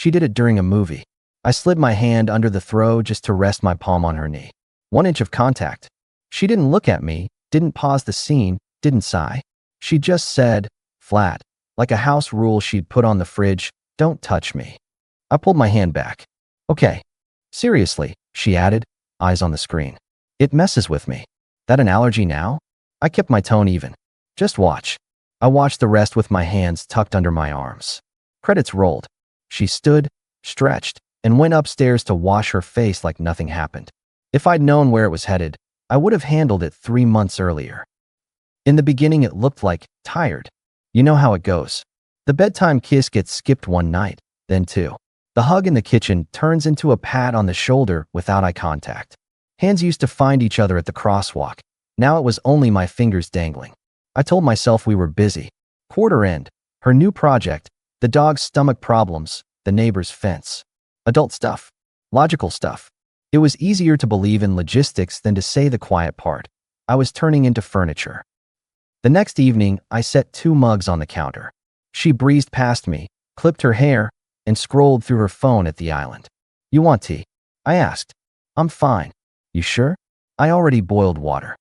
She did it during a movie. I slid my hand under the throw just to rest my palm on her knee. 1 inch of contact. She didn't look at me, didn't pause the scene, didn't sigh. She just said, flat, like a house rule she'd put on the fridge, "Don't touch me." I pulled my hand back. "Okay. Seriously," she added, eyes on the screen. "It messes with me. That an allergy now?" I kept my tone even. "Just watch." I watched the rest with my hands tucked under my arms. Credits rolled. She stood, stretched, and went upstairs to wash her face like nothing happened. If I'd known where it was headed, I would have handled it 3 months earlier. In the beginning, it looked like tired. You know how it goes. The bedtime kiss gets skipped one night, then 2. The hug in the kitchen turns into a pat on the shoulder without eye contact. Hands used to find each other at the crosswalk. Now it was only my fingers dangling. I told myself we were busy. Quarter end, her new project, the dog's stomach problems, the neighbor's fence. Adult stuff. Logical stuff. It was easier to believe in logistics than to say the quiet part. I was turning into furniture. The next evening, I set 2 mugs on the counter. She breezed past me, clipped her hair, and scrolled through her phone at the island. "You want tea?" I asked. "I'm fine." "You sure?" "I already boiled water."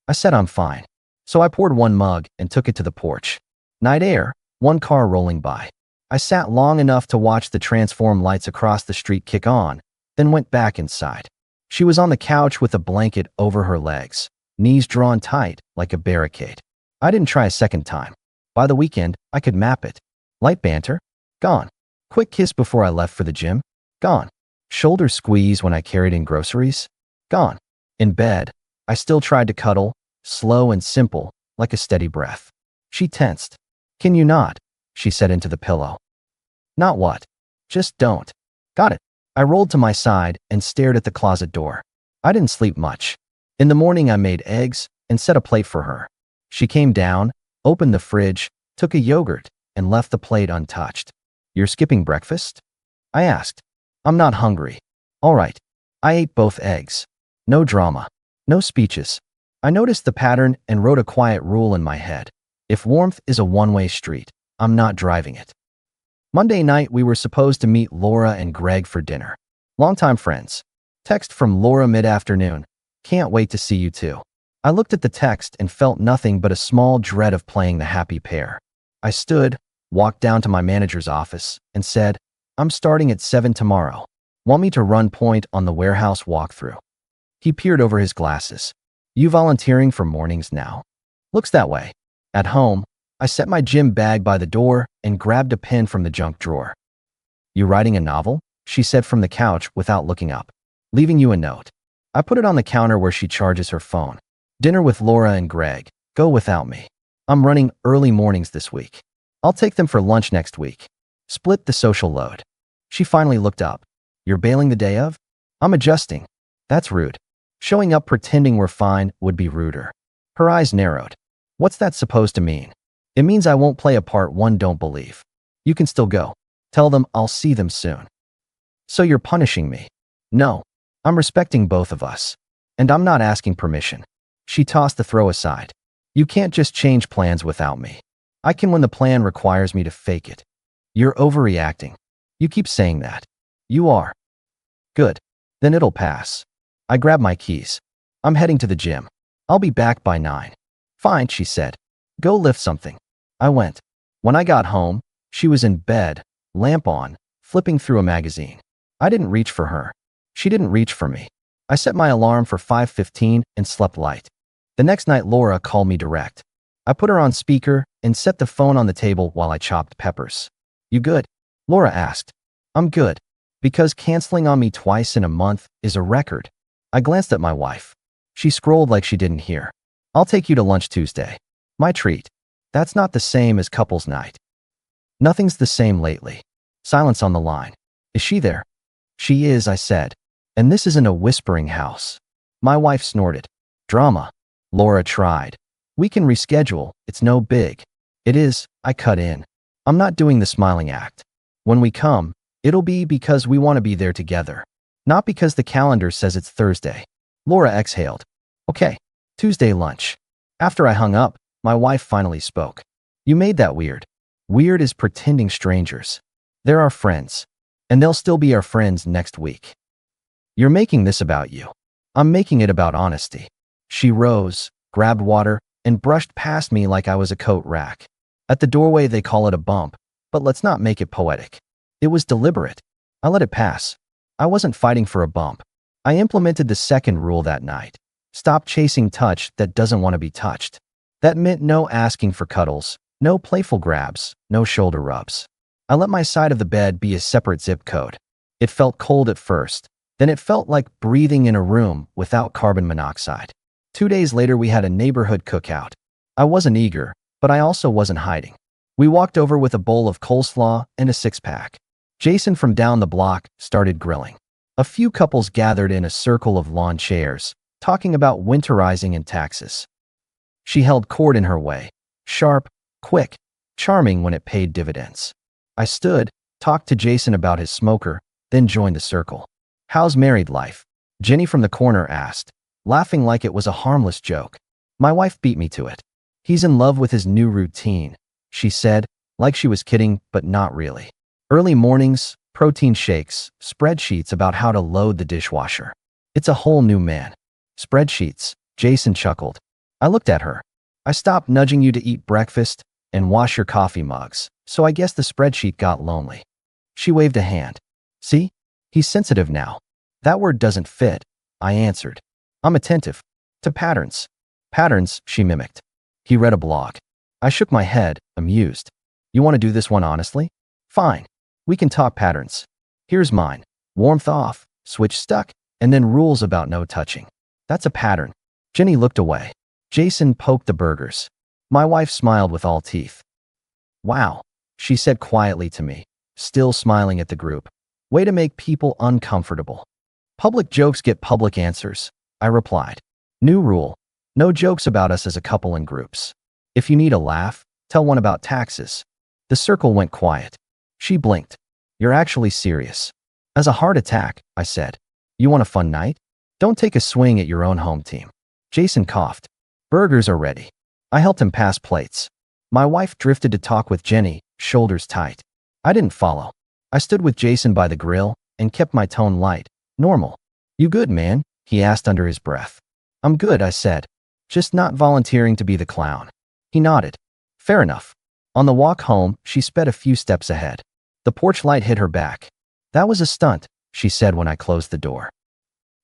I said I'm fine. So I poured 1 mug and took it to the porch. Night air, 1 car rolling by. I sat long enough to watch the transform lights across the street kick on, then went back inside. She was on the couch with a blanket over her legs, knees drawn tight like a barricade. I didn't try a second time. By the weekend, I could map it. Light banter? Gone. Quick kiss before I left for the gym? Gone. Shoulder squeeze when I carried in groceries? Gone. In bed, I still tried to cuddle, slow and simple, like a steady breath. She tensed. "Can you not?" she said into the pillow. "Not what?" "Just don't." "Got it." I rolled to my side and stared at the closet door. I didn't sleep much. In the morning, I made eggs and set a plate for her. She came down, opened the fridge, took a yogurt, and left the plate untouched. "You're skipping breakfast?" I asked. "I'm not hungry." "All right." I ate both eggs. No drama. No speeches. I noticed the pattern and wrote a quiet rule in my head. If warmth is a one-way street, I'm not driving it. Monday night, we were supposed to meet Laura and Greg for dinner. Longtime friends. Text from Laura mid-afternoon. "Can't wait to see you too." I looked at the text and felt nothing but a small dread of playing the happy pair. I stood, walked down to my manager's office, and said, "I'm starting at 7 tomorrow. Want me to run point on the warehouse walkthrough?" He peered over his glasses. "You volunteering for mornings now?" "Looks that way." At home, I set my gym bag by the door and grabbed a pen from the junk drawer. "You writing a novel?" she said from the couch without looking up. "Leaving you a note." I put it on the counter where she charges her phone. "Dinner with Laura and Greg. Go without me. I'm running early mornings this week. I'll take them for lunch next week. Split the social load." She finally looked up. "You're bailing the day of?" "I'm adjusting." "That's rude." Showing up pretending we're fine would be ruder. Her eyes narrowed. "What's that supposed to mean?" "It means I won't play a part one don't believe. You can still go. Tell them I'll see them soon." "So you're punishing me?" "No. I'm respecting both of us. And I'm not asking permission." She tossed the throw aside. "You can't just change plans without me. I can when the plan requires me to fake it." "You're overreacting." "You keep saying that." "You are." "Good. Then it'll pass." I grabbed my keys. "I'm heading to the gym. I'll be back by 9. "Fine," she said. "Go lift something." I went. When I got home, she was in bed, lamp on, flipping through a magazine. I didn't reach for her. She didn't reach for me. I set my alarm for 5:15 and slept light. The next night, Laura called me direct. I put her on speaker and set the phone on the table while I chopped peppers. "You good?" Laura asked. "I'm good." Because canceling on me twice in a month is a record. I glanced at my wife. She scrolled like she didn't hear. "I'll take you to lunch Tuesday." My treat. That's not the same as couples night. Nothing's the same lately. Silence on the line. "Is she there?" "She is," I said. "And this isn't a whispering house." My wife snorted. "Drama." Laura tried. "We can reschedule. It's no big." "It is," I cut in. "I'm not doing the smiling act. When we come, it'll be because we want to be there together. Not because the calendar says it's Thursday." Laura exhaled. "Okay. Tuesday lunch." After I hung up, my wife finally spoke. "You made that weird." "Weird is pretending strangers. They're our friends." and they'll still be our friends next week. You're making this about you. I'm making it about honesty. She rose, grabbed water, and brushed past me like I was a coat rack. At the doorway, they call it a bump, but let's not make it poetic. It was deliberate. I let it pass. I wasn't fighting for a bump. I implemented the second rule that night. Stop chasing touch that doesn't want to be touched. That meant no asking for cuddles, no playful grabs, no shoulder rubs. I let my side of the bed be a separate zip code. It felt cold at first. Then it felt like breathing in a room without carbon monoxide. 2 days later, we had a neighborhood cookout. I wasn't eager, but I also wasn't hiding. We walked over with a bowl of coleslaw and a six-pack. Jason from down the block started grilling. A few couples gathered in a circle of lawn chairs, talking about winterizing and taxes. She held court in her way, sharp, quick, charming when it paid dividends. I stood, talked to Jason about his smoker, then joined the circle. How's married life? Jenny from the corner asked, laughing like it was a harmless joke. My wife beat me to it. He's in love with his new routine, she said, like she was kidding, but not really. Early mornings, protein shakes, spreadsheets about how to load the dishwasher. It's a whole new man. Spreadsheets, Jason chuckled. I looked at her. I stopped nudging you to eat breakfast and wash your coffee mugs, so I guess the spreadsheet got lonely. She waved a hand. See? He's sensitive now. That word doesn't fit, I answered. I'm attentive. To patterns. Patterns, she mimicked. He read a blog. I shook my head, amused. You want to do this one honestly? Fine. We can talk patterns. Here's mine. Warmth off, switch stuck, and then rules about no touching. That's a pattern. Jenny looked away. Jason poked the burgers. My wife smiled with all teeth. Wow, she said quietly to me, still smiling at the group. Way to make people uncomfortable. Public jokes get public answers, I replied. New rule. No jokes about us as a couple in groups. If you need a laugh, tell one about taxes. The circle went quiet. She blinked. You're actually serious. As a heart attack, I said. You want a fun night? Don't take a swing at your own home team. Jason coughed. Burgers are ready. I helped him pass plates. My wife drifted to talk with Jenny, shoulders tight. I didn't follow. I stood with Jason by the grill and kept my tone light, normal. You good, man? He asked under his breath. I'm good, I said. Just not volunteering to be the clown. He nodded. Fair enough. On the walk home, she sped a few steps ahead. The porch light hit her back. That was a stunt, she said when I closed the door.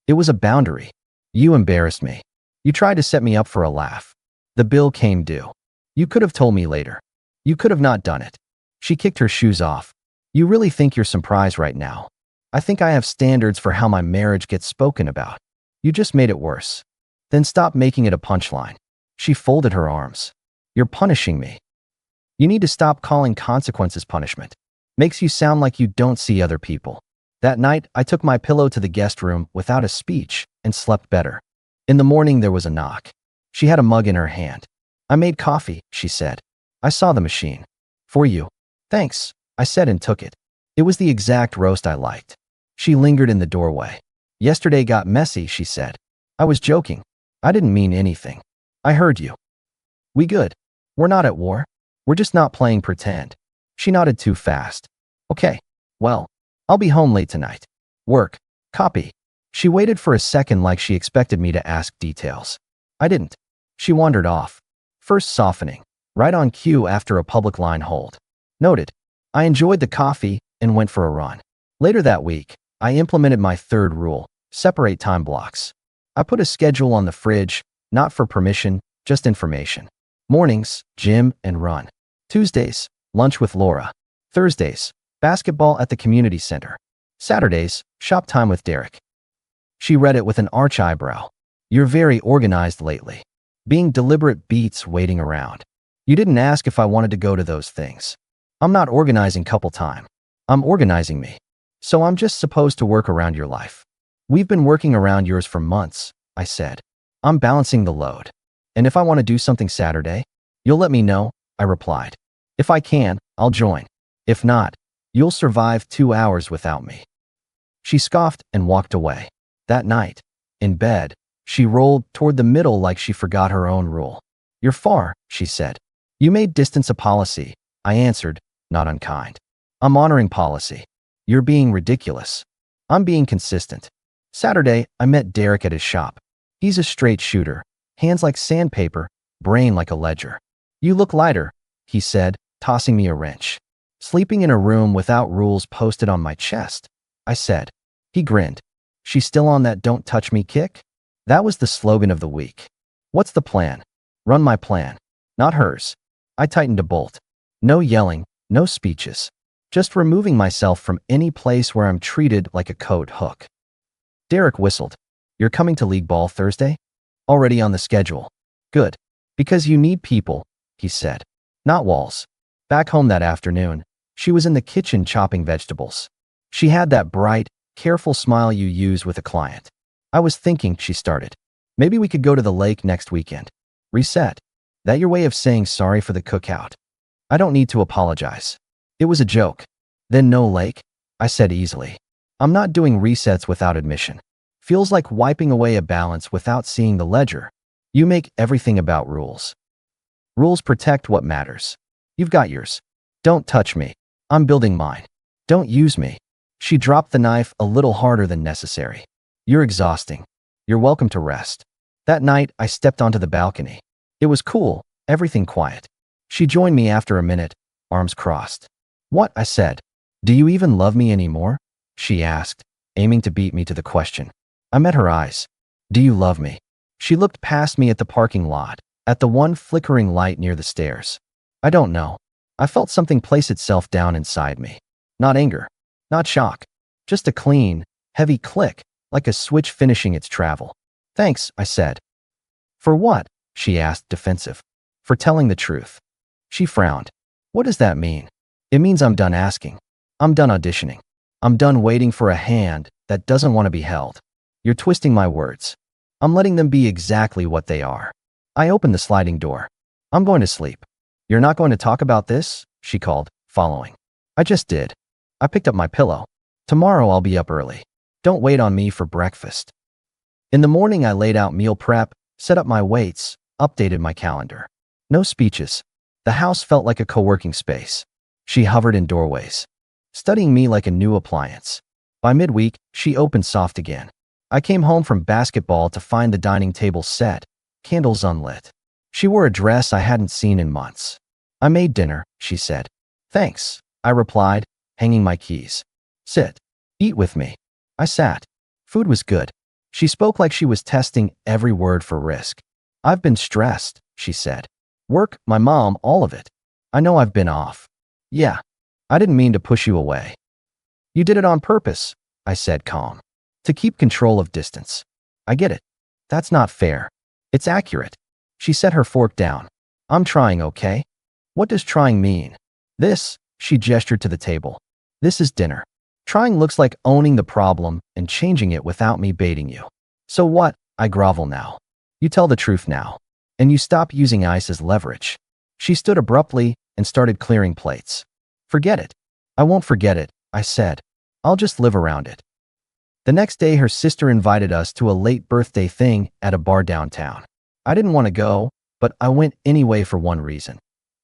It was a boundary. You embarrassed me. You tried to set me up for a laugh. The bill came due. You could have told me later. You could have not done it. She kicked her shoes off. You really think you're some prize right now? I think I have standards for how my marriage gets spoken about. You just made it worse. Then stop making it a punchline. She folded her arms. You're punishing me. You need to stop calling consequences punishment. Makes you sound like you don't see other people. That night, I took my pillow to the guest room without a speech and slept better. In the morning, there was a knock. She had a mug in her hand. I made coffee, she said. I saw the machine. For you. Thanks, I said and took it. It was the exact roast I liked. She lingered in the doorway. Yesterday got messy, she said. I was joking. I didn't mean anything. I heard you. We good. We're not at war. We're just not playing pretend. She nodded too fast. Okay. Well, I'll be home late tonight. Work. Copy. She waited for a second like she expected me to ask details. I didn't. She wandered off. First softening. Right on cue after a public line hold. Noted. I enjoyed the coffee and went for a run. Later that week, I implemented my third rule. Separate time blocks. I put a schedule on the fridge, not for permission, just information. Mornings, gym and run. Tuesdays, lunch with Laura. Thursdays, basketball at the community center. Saturdays, shop time with Derek. She read it with an arch eyebrow. You're very organized lately. Being deliberate beats waiting around. You didn't ask if I wanted to go to those things. I'm not organizing couple time. I'm organizing me. So I'm just supposed to work around your life. We've been working around yours for months, I said. I'm balancing the load. And if I want to do something Saturday, you'll let me know, I replied. If I can, I'll join. If not, you'll survive 2 hours without me. She scoffed and walked away. That night, in bed, she rolled toward the middle like she forgot her own rule. You're far, she said. You made distance a policy, I answered, not unkind. I'm honoring policy. You're being ridiculous. I'm being consistent. Saturday, I met Derek at his shop. He's a straight shooter, hands like sandpaper, brain like a ledger. You look lighter, he said, tossing me a wrench. Sleeping in a room without rules posted on my chest, I said. He grinned. She's still on that don't touch me kick? That was the slogan of the week. What's the plan? Run my plan. Not hers. I tightened a bolt. No yelling, no speeches. Just removing myself from any place where I'm treated like a coat hook. Derek whistled. You're coming to league ball Thursday? Already on the schedule. Good. Because you need people, he said. Not walls. Back home that afternoon, she was in the kitchen chopping vegetables. She had that bright, careful smile you use with a client. I was thinking, she started. Maybe we could go to the lake next weekend. Reset. That your way of saying sorry for the cookout? I don't need to apologize. It was a joke. Then no lake? I said easily. I'm not doing resets without admission. Feels like wiping away a balance without seeing the ledger. You make everything about rules. Rules protect what matters. You've got yours. Don't touch me. I'm building mine. Don't use me. She dropped the knife a little harder than necessary. You're exhausting. You're welcome to rest. That night, I stepped onto the balcony. It was cool, everything quiet. She joined me after a minute, arms crossed. What? I said. Do you even love me anymore? She asked, aiming to beat me to the question. I met her eyes. Do you love me? She looked past me at the parking lot, at the one flickering light near the stairs. I don't know. I felt something place itself down inside me. Not anger. Not shock. Just a clean, heavy click, like a switch finishing its travel. Thanks, I said. For what? She asked, defensive. For telling the truth. She frowned. What does that mean? It means I'm done asking. I'm done auditioning. I'm done waiting for a hand that doesn't want to be held. You're twisting my words. I'm letting them be exactly what they are. I opened the sliding door. I'm going to sleep. You're not going to talk about this? She called, following. I just did. I picked up my pillow. Tomorrow I'll be up early. Don't wait on me for breakfast. In the morning I laid out meal prep, set up my weights, updated my calendar. No speeches. The house felt like a co-working space. She hovered in doorways, studying me like a new appliance. By midweek, she opened soft again. I came home from basketball to find the dining table set, candles unlit. She wore a dress I hadn't seen in months. I made dinner, she said. Thanks, I replied, hanging my keys. Sit. Eat with me. I sat. Food was good. She spoke like she was testing every word for risk. I've been stressed, she said. Work, my mom, all of it. I know I've been off. Yeah. I didn't mean to push you away. You did it on purpose, I said, calm. To keep control of distance. I get it. That's not fair. It's accurate. She set her fork down. I'm trying, okay? What does trying mean? This, she gestured to the table. This is dinner. Trying looks like owning the problem and changing it without me baiting you. So what? I grovel now. You tell the truth now. And you stop using ice as leverage. She stood abruptly and started clearing plates. Forget it. I won't forget it, I said. I'll just live around it. The next day, her sister invited us to a late birthday thing at a bar downtown. I didn't want to go, but I went anyway for one reason.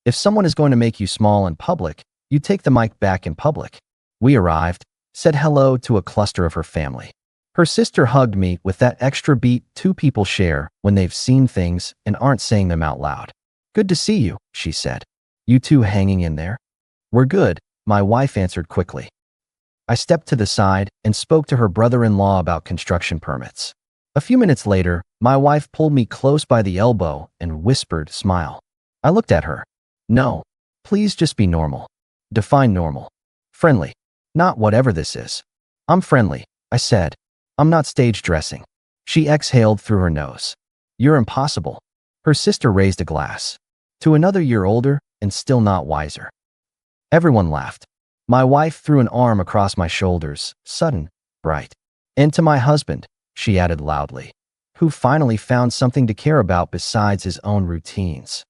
If someone is going to make you small in public, you take the mic back in public. We arrived, said hello to a cluster of her family. Her sister hugged me with that extra beat two people share when they've seen things and aren't saying them out loud. Good to see you, she said. You two hanging in there? We're good, my wife answered quickly. I stepped to the side and spoke to her brother-in-law about construction permits. A few minutes later, my wife pulled me close by the elbow and whispered, smile. I looked at her. No, please just be normal. Define normal. Friendly. Not whatever this is. I'm friendly, I said. I'm not stage dressing. She exhaled through her nose. You're impossible. Her sister raised a glass. To another year older and still not wiser. Everyone laughed. My wife threw an arm across my shoulders, sudden, bright. And to my husband, she added loudly, who finally found something to care about besides his own routines.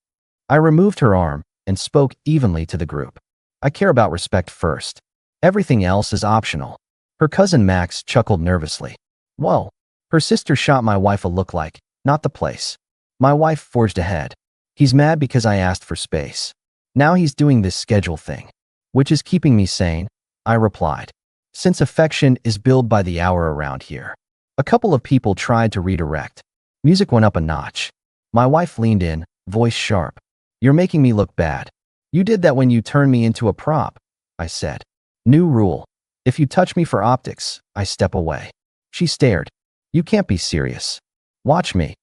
I removed her arm and spoke evenly to the group. I care about respect first. Everything else is optional. Her cousin Max chuckled nervously. Whoa. Her sister shot my wife a look like, not the place. My wife forged ahead. He's mad because I asked for space. Now he's doing this schedule thing. Which is keeping me sane, I replied. since affection is billed by the hour around here. A couple of people tried to redirect. Music went up a notch. My wife leaned in, voice sharp. You're making me look bad. You did that when you turned me into a prop, I said. New rule. If you touch me for optics, I step away. She stared. You can't be serious. Watch me.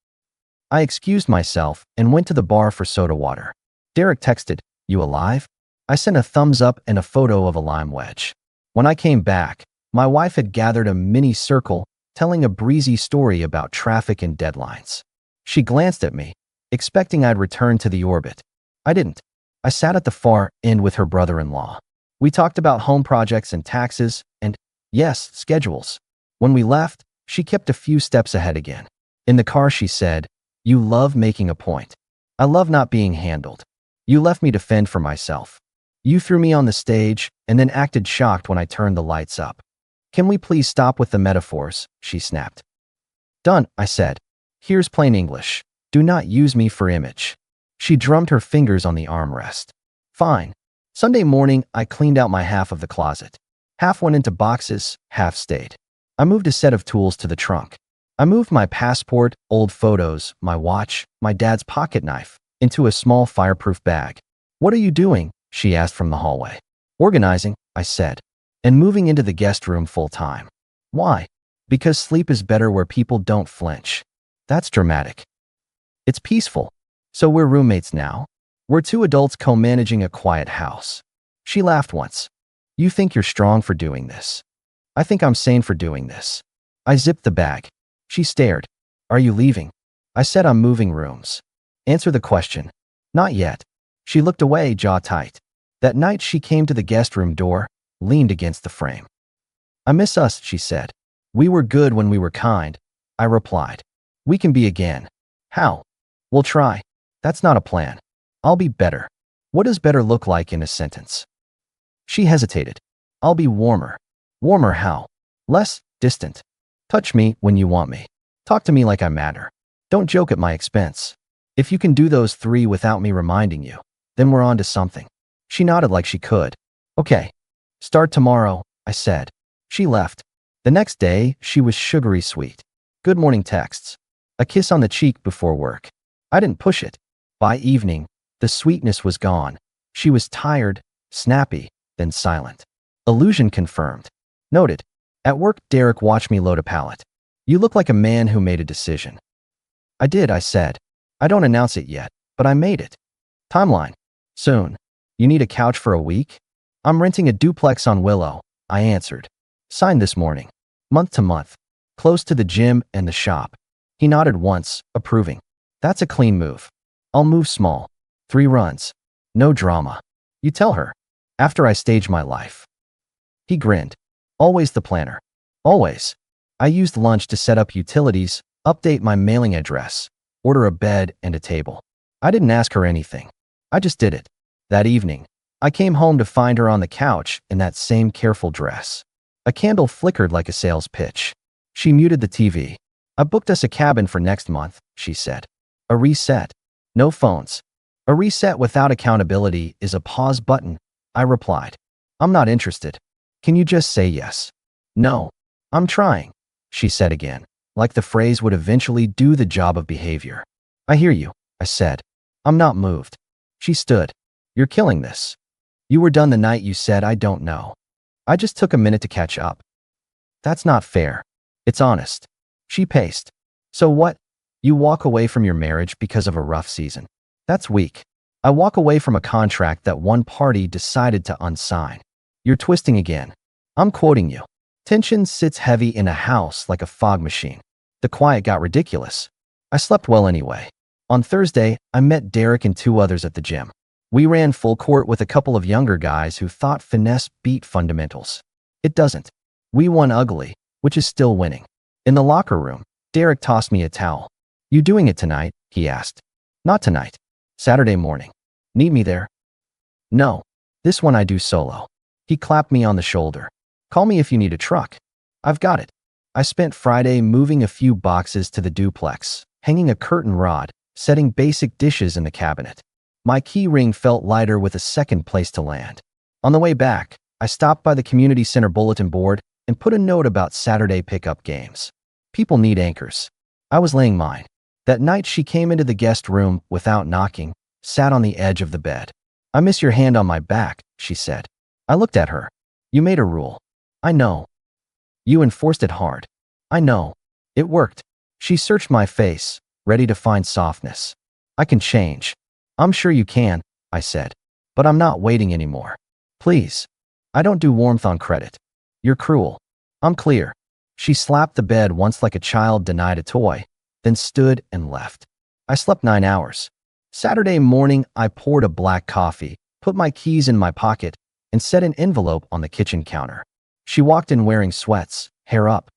I excused myself and went to the bar for soda water. Derek texted, You alive? I sent a thumbs up and a photo of a lime wedge. When I came back, my wife had gathered a mini circle, telling a breezy story about traffic and deadlines. She glanced at me, expecting I'd return to the orbit. I didn't. I sat at the far end with her brother-in-law. We talked about home projects and taxes and, yes, schedules. When we left, she kept a few steps ahead again. In the car, she said, You love making a point. I love not being handled. You left me to fend for myself. You threw me on the stage and then acted shocked when I turned the lights up. Can we please stop with the metaphors? She snapped. Done, I said. Here's plain English. Do not use me for image. She drummed her fingers on the armrest. Fine. Sunday morning, I cleaned out my half of the closet. Half went into boxes, half stayed. I moved a set of tools to the trunk. I moved my passport, old photos, my watch, my dad's pocket knife, into a small fireproof bag. What are you doing? She asked from the hallway. Organizing, I said, and moving into the guest room full time. Why? Because sleep is better where people don't flinch. That's dramatic. It's peaceful. So we're roommates now? We're two adults co-managing a quiet house. She laughed once. You think you're strong for doing this. I think I'm sane for doing this. I zipped the bag. She stared. Are you leaving? I said I'm moving rooms. Answer the question. Not yet. She looked away, jaw tight. That night she came to the guest room door, leaned against the frame. I miss us, she said. We were good when we were kind, I replied. We can be again. How? We'll try. That's not a plan. I'll be better. What does better look like in a sentence? She hesitated. I'll be warmer. Warmer how? Less distant. Touch me when you want me. Talk to me like I matter. Don't joke at my expense. If you can do those three without me reminding you, then we're on to something. She nodded like she could. Okay. Start tomorrow, I said. She left. The next day, she was sugary sweet. Good morning texts. A kiss on the cheek before work. I didn't push it. By evening, the sweetness was gone. She was tired, snappy, then silent. Illusion confirmed. Noted. At work, Derek watched me load a pallet. You look like a man who made a decision. I did, I said. I don't announce it yet, but I made it. Timeline. Soon. You need a couch for a week? I'm renting a duplex on Willow, I answered. Signed this morning. Month to month. Close to the gym and the shop. He nodded once, approving. That's a clean move. I'll move small. 3 runs. No drama. You tell her. After I stage my life. He grinned. Always the planner. Always. I used lunch to set up utilities, update my mailing address, order a bed and a table. I didn't ask her anything. I just did it. That evening, I came home to find her on the couch in that same careful dress. A candle flickered like a sales pitch. She muted the TV. I booked us a cabin for next month, she said. A reset. No phones. A reset without accountability is a pause button, I replied. I'm not interested. Can you just say yes? No. I'm trying, she said again, like the phrase would eventually do the job of behavior. I hear you, I said. I'm not moved. She stood. You're killing this. You were done the night you said I don't know. I just took a minute to catch up. That's not fair. It's honest. She paced. So what? You walk away from your marriage because of a rough season. That's weak. I walk away from a contract that one party decided to unsign. You're twisting again. I'm quoting you. Tension sits heavy in a house like a fog machine. The quiet got ridiculous. I slept well anyway. On Thursday, I met Derek and 2 others at the gym. We ran full court with a couple of younger guys who thought finesse beat fundamentals. It doesn't. We won ugly, which is still winning. In the locker room, Derek tossed me a towel. You doing it tonight? He asked. Not tonight. Saturday morning. Need me there? No. This one I do solo. He clapped me on the shoulder. Call me if you need a truck. I've got it. I spent Friday moving a few boxes to the duplex, hanging a curtain rod, setting basic dishes in the cabinet. My key ring felt lighter with a second place to land. On the way back, I stopped by the community center bulletin board and put a note about Saturday pickup games. People need anchors. I was laying mine. That night she came into the guest room without knocking, sat on the edge of the bed. "I miss your hand on my back," she said. I looked at her. "You made a rule." "I know." "You enforced it hard." "I know." "It worked." She searched my face, ready to find softness. "I can change." "I'm sure you can," I said. "But I'm not waiting anymore. Please. I don't do warmth on credit. You're cruel." "I'm clear." She slapped the bed once like a child denied a toy, then stood and left. I slept 9 hours. Saturday morning, I poured a black coffee, put my keys in my pocket, and set an envelope on the kitchen counter. She walked in wearing sweats, hair up.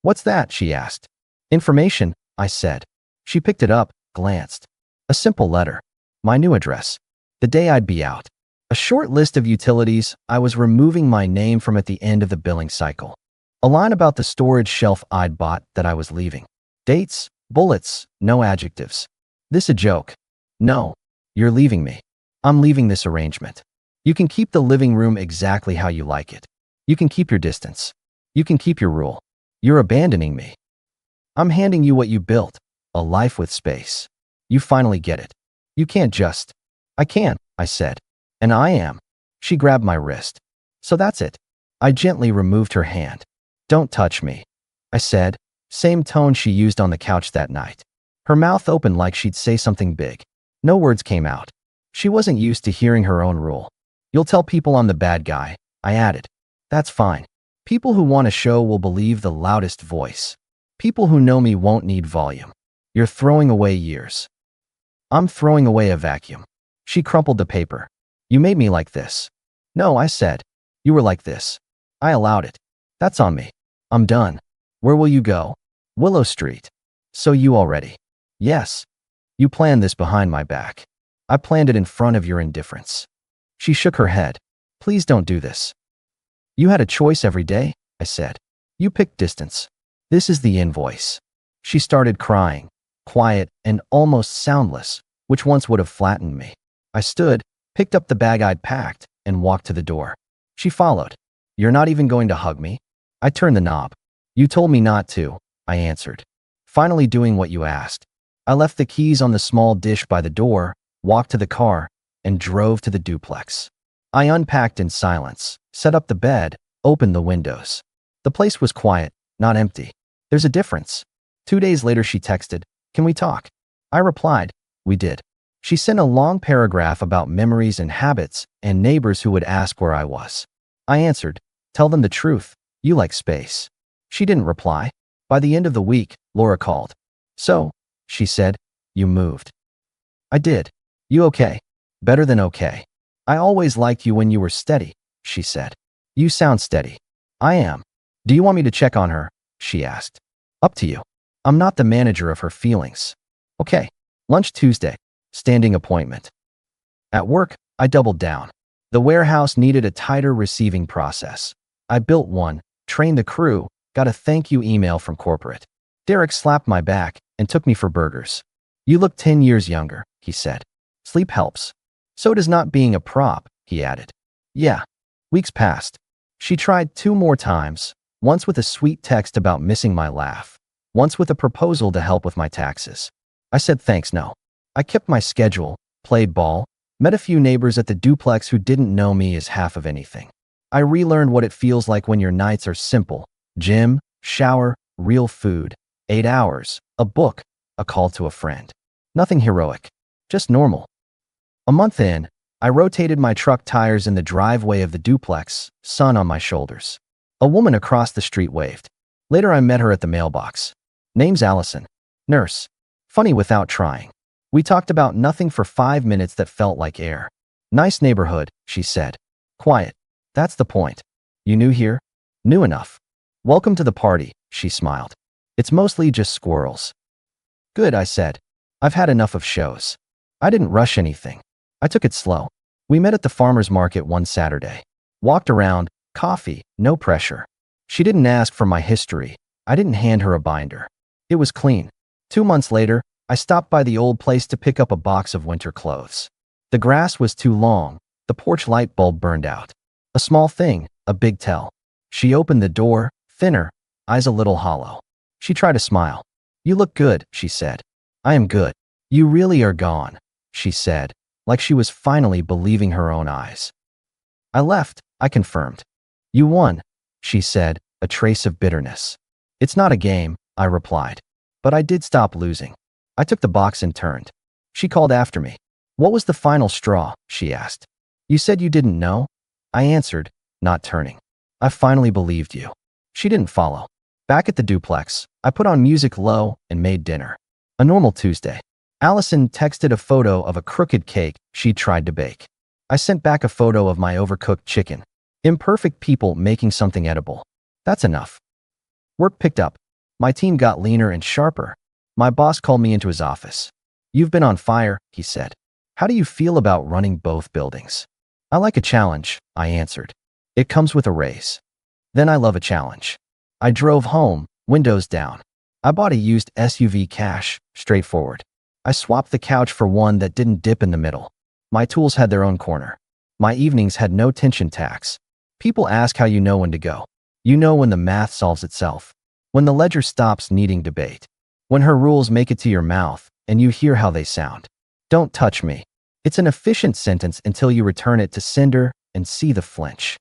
"What's that?" she asked. "Information," I said. She picked it up, glanced. A simple letter. My new address. The day I'd be out. A short list of utilities I was removing my name from at the end of the billing cycle. A line about the storage shelf I'd bought that I was leaving. Dates, bullets, no adjectives. This a joke? No. You're leaving me. I'm leaving this arrangement. You can keep the living room exactly how you like it. You can keep your distance. You can keep your rule. You're abandoning me. I'm handing you what you built, a life with space. You finally get it. You can't just. I can, I said. And I am. She grabbed my wrist. So that's it. I gently removed her hand. Don't touch me, I said, same tone she used on the couch that night. Her mouth opened like she'd say something big. No words came out. She wasn't used to hearing her own rule. You'll tell people I'm the bad guy, I added. That's fine. People who want a show will believe the loudest voice. People who know me won't need volume. You're throwing away years. I'm throwing away a vacuum. She crumpled the paper. You made me like this. No, I said. You were like this. I allowed it. That's on me. I'm done. Where will you go? Willow Street. So you already. Yes. You planned this behind my back. I planned it in front of your indifference. She shook her head. Please don't do this. You had a choice every day, I said. You picked distance. This is the invoice. She started crying, quiet and almost soundless, which once would have flattened me. I stood, picked up the bag I'd packed, and walked to the door. She followed. You're not even going to hug me? I turned the knob. You told me not to, I answered. Finally doing what you asked. I left the keys on the small dish by the door, walked to the car, and drove to the duplex. I unpacked in silence, set up the bed, opened the windows. The place was quiet, not empty. There's a difference. 2 days later she texted, "Can we talk?" I replied, "We did." She sent a long paragraph about memories and habits and neighbors who would ask where I was. I answered, "Tell them the truth. You like space." She didn't reply. By the end of the week, Laura called. "So," she said, "you moved." I did. "You okay?" "Better than okay." "I always liked you when you were steady," she said. "You sound steady." "I am." "Do you want me to check on her?" she asked. "Up to you. I'm not the manager of her feelings." "Okay." Lunch Tuesday. Standing appointment. At work, I doubled down. The warehouse needed a tighter receiving process. I built one, trained the crew, got a thank you email from corporate. Derek slapped my back and took me for burgers. "You look 10 years younger," he said. "Sleep helps." "So does not being a prop," he added. Yeah. Weeks passed. She tried 2 more times, once with a sweet text about missing my laugh, once with a proposal to help with my taxes. I said thanks no. I kept my schedule, played ball, met a few neighbors at the duplex who didn't know me as half of anything. I relearned what it feels like when your nights are simple. Gym, shower, real food, 8 hours, a book, a call to a friend. Nothing heroic, just normal. A month in, I rotated my truck tires in the driveway of the duplex, sun on my shoulders. A woman across the street waved. Later I met her at the mailbox. Name's Allison. Nurse. Funny without trying. We talked about nothing for 5 minutes that felt like air. Nice neighborhood, she said. Quiet. That's the point. You new here? New enough. Welcome to the party, she smiled. It's mostly just squirrels. Good, I said. I've had enough of shows. I didn't rush anything. I took it slow. We met at the farmer's market one Saturday. Walked around, coffee, no pressure. She didn't ask for my history. I didn't hand her a binder. It was clean. 2 months later, I stopped by the old place to pick up a box of winter clothes. The grass was too long. The porch light bulb burned out. A small thing, a big tell. She opened the door, thinner, eyes a little hollow. She tried to smile. You look good, she said. I am good. You really are gone, she said, like she was finally believing her own eyes. I left, I confirmed. You won, she said, a trace of bitterness. It's not a game, I replied. But I did stop losing. I took the box and turned. She called after me. What was the final straw? She asked. You said you didn't know? I answered, not turning. I finally believed you. She didn't follow. Back at the duplex, I put on music low and made dinner. A normal Tuesday. Allison texted a photo of a crooked cake she'd tried to bake. I sent back a photo of my overcooked chicken. Imperfect people making something edible. That's enough. Work picked up. My team got leaner and sharper. My boss called me into his office. You've been on fire, he said. How do you feel about running both buildings? I like a challenge, I answered. It comes with a raise. Then I love a challenge. I drove home, windows down. I bought a used SUV cash, straightforward. I swapped the couch for one that didn't dip in the middle. My tools had their own corner. My evenings had no tension tax. People ask how you know when to go. You know when the math solves itself. When the ledger stops needing debate. When her rules make it to your mouth and you hear how they sound. Don't touch me. It's an efficient sentence until you return it to sender and see the flinch.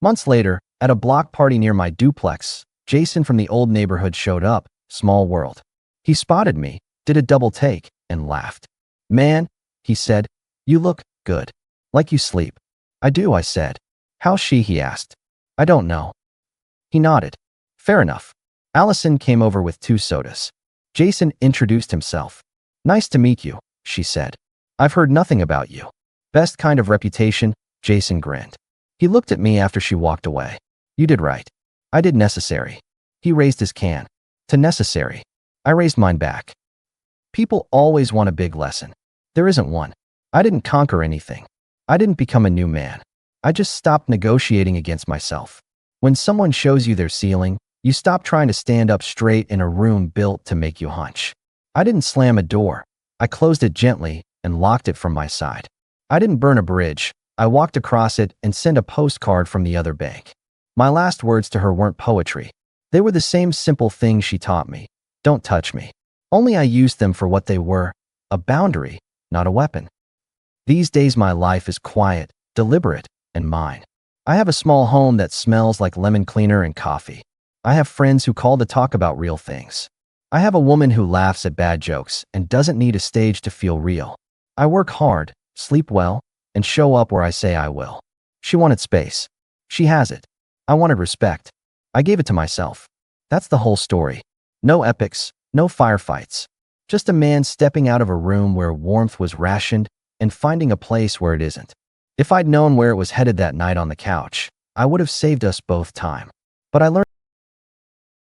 Months later, at a block party near my duplex, Jason from the old neighborhood showed up, small world. He spotted me, did a double take, and laughed. Man, he said, you look good. Like you sleep. I do, I said. How's she, he asked. I don't know. He nodded. Fair enough. Allison came over with 2 sodas. Jason introduced himself. Nice to meet you, she said. I've heard nothing about you. Best kind of reputation, Jason grinned. He looked at me after she walked away. You did right. I did necessary. He raised his can. To necessary. I raised mine back. People always want a big lesson. There isn't one. I didn't conquer anything. I didn't become a new man. I just stopped negotiating against myself. When someone shows you their ceiling, you stop trying to stand up straight in a room built to make you hunch. I didn't slam a door. I closed it gently and locked it from my side. I didn't burn a bridge. I walked across it and sent a postcard from the other bank. My last words to her weren't poetry. They were the same simple things she taught me. Don't touch me. Only I used them for what they were, a boundary, not a weapon. These days my life is quiet, deliberate, and mine. I have a small home that smells like lemon cleaner and coffee. I have friends who call to talk about real things. I have a woman who laughs at bad jokes and doesn't need a stage to feel real. I work hard, sleep well, and show up where I say I will. She wanted space. She has it. I wanted respect. I gave it to myself. That's the whole story. No epics, no firefights. Just a man stepping out of a room where warmth was rationed and finding a place where it isn't. If I'd known where it was headed that night on the couch, I would have saved us both time. But I learned